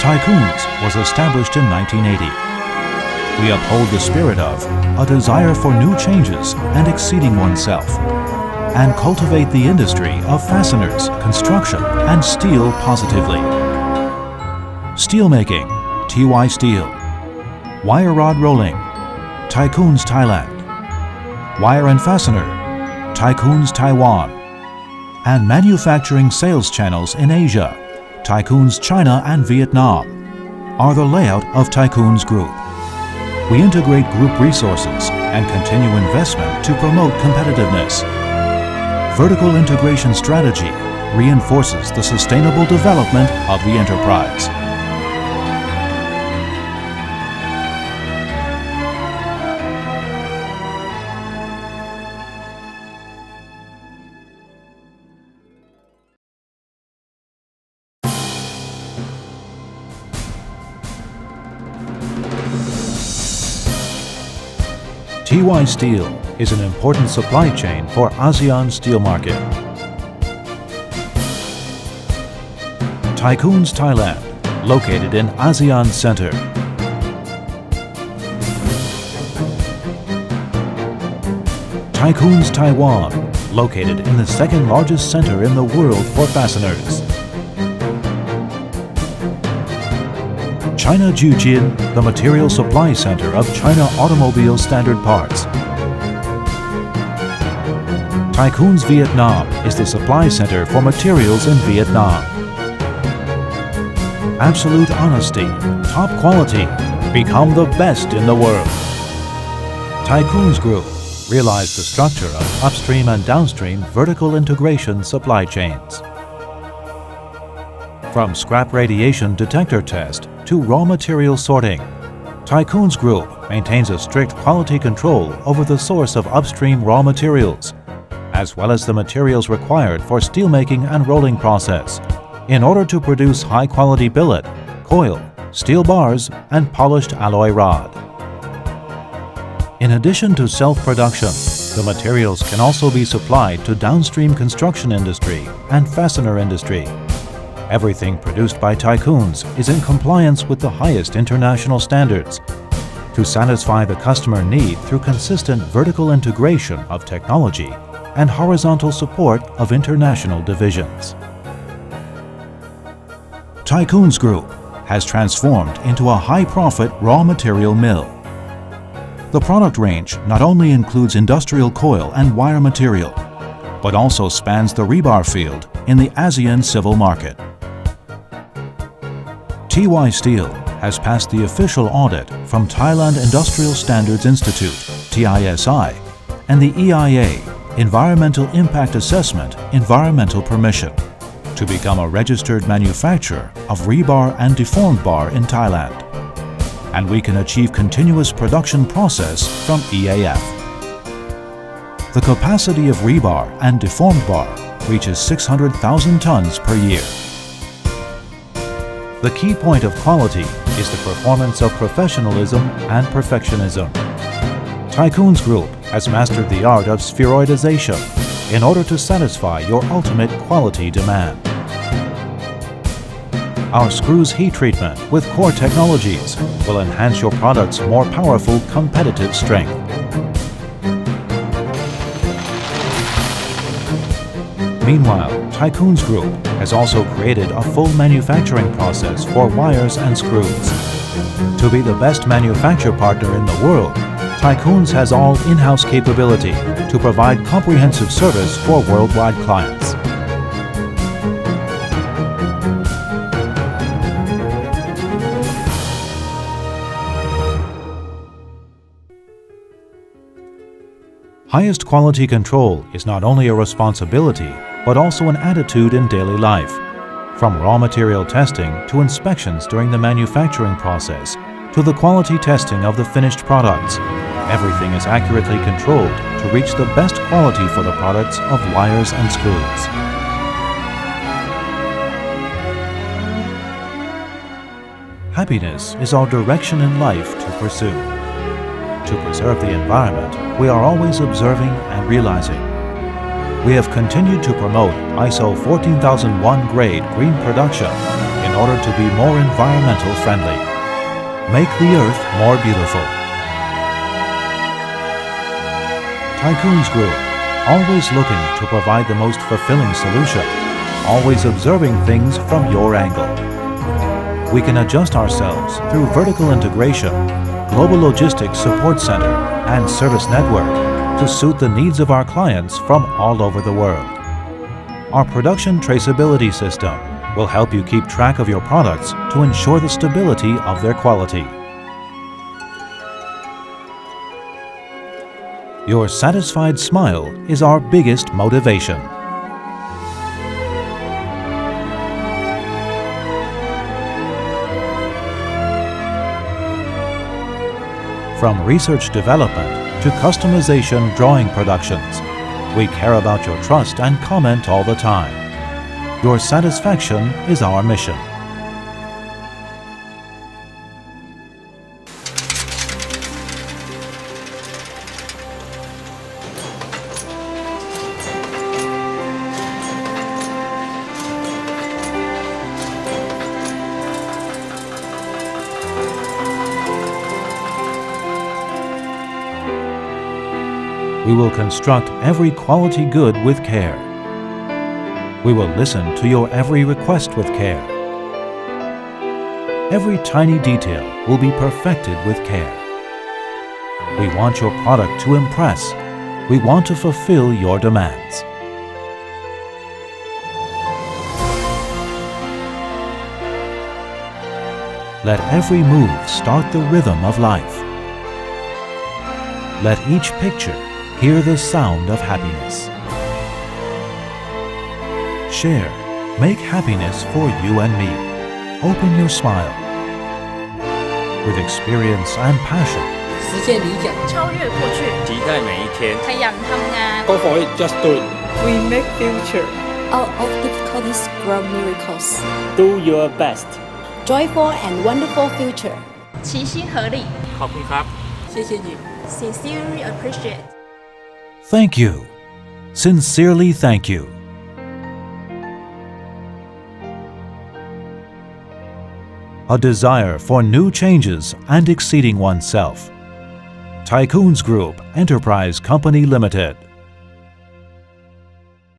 Tycoons was established in 1980. We uphold the spirit of a desire for new changes and exceeding oneself, and cultivate the industry of fasteners, construction, and steel positively. Steelmaking, TY Steel. Wire rod rolling, Tycoons Thailand. Wire and fastener, Tycoons Taiwan. And manufacturing sales channels in Asia, Tycoons China and Vietnam, are the layout of Tycoons Group. We integrate group resources and continue investment to promote competitiveness. Vertical integration strategy reinforces the sustainable development of the enterprise. TY Steel is an important supply chain for ASEAN steel market. Tycoons Thailand, located in ASEAN Center. Tycoons Taiwan, located in the second largest center in the world for fasteners. China Jiujin, the material supply center of China automobile standard parts. Tycoons Vietnam is the supply center for materials in Vietnam. Absolute honesty, top quality, become the best in the world. Tycoons Group realized the structure of upstream and downstream vertical integration supply chains. From scrap radiation detector test to raw material sorting, Tycoons Group maintains a strict quality control over the source of upstream raw materials, as well as the materials required for steelmaking and rolling process, in order to produce high-quality billet, coil, steel bars, and polished alloy rod. In addition to self-production, the materials can also be supplied to downstream construction industry and fastener industry. Everything produced by Tycoons is in compliance with the highest international standards to satisfy the customer need through consistent vertical integration of technology and horizontal support of international divisions. Tycoons Group has transformed into a high-profit raw material mill. The product range not only includes industrial coil and wire material, but also spans the rebar field in the ASEAN civil market. TY Steel has passed the official audit from Thailand Industrial Standards Institute, TISI, and the EIA, Environmental Impact Assessment, Environmental Permission, to become a registered manufacturer of rebar and deformed bar in Thailand. And we can achieve continuous production process from EAF. The capacity of rebar and deformed bar reaches 600,000 tons per year. The key point of quality is the performance of professionalism and perfectionism. Tycoons Group has mastered the art of spheroidization in order to satisfy your ultimate quality demand. Our screws heat treatment with core technologies will enhance your product's more powerful competitive strength. Meanwhile, Tycoons Group has also created a full manufacturing process for wires and screws. To be the best manufacturer partner in the world, Tycoons has all in-house capability to provide comprehensive service for worldwide clients. Highest quality control is not only a responsibility, but also an attitude in daily life. From raw material testing to inspections during the manufacturing process, to the quality testing of the finished products, everything is accurately controlled to reach the best quality for the products of wires and screws. Happiness is our direction in life to pursue. To preserve the environment, we are always observing and realizing. We have continued to promote ISO 14001 grade green production in in order to be more environmental friendly. Make the earth more beautiful. Tycoons Group, always looking to provide the most fulfilling solution, always observing things from your angle. We can adjust ourselves through vertical integration, global logistics support center, and service network to suit the needs of our clients from all over the world. Our production traceability system will help you keep track of your products to ensure the stability of their quality. Your satisfied smile is our biggest motivation. From research development to customization drawing productions, we care about your trust and comment all the time. Your satisfaction is our mission. We will construct every quality good with care. We will listen to your every request with care. Every tiny detail will be perfected with care. We want your product to impress. We want to fulfill your demands. Let every move start the rhythm of life. Let each picture hear the sound of happiness. Share, make happiness for you and me. Open your smile. With experience and passion. 实现理想，超越过去，期待每一天。ขยันทำงาน Go for it, just do it. We make future. Out of difficulties grow miracles. Do your best. Joyful and wonderful future. 齐心合力 ขอบคุณครับ 谢谢你。 Sincerely appreciate Thank you. Sincerely thank you. A desire for new changes and exceeding oneself. Tycoons Group Enterprise Company Limited.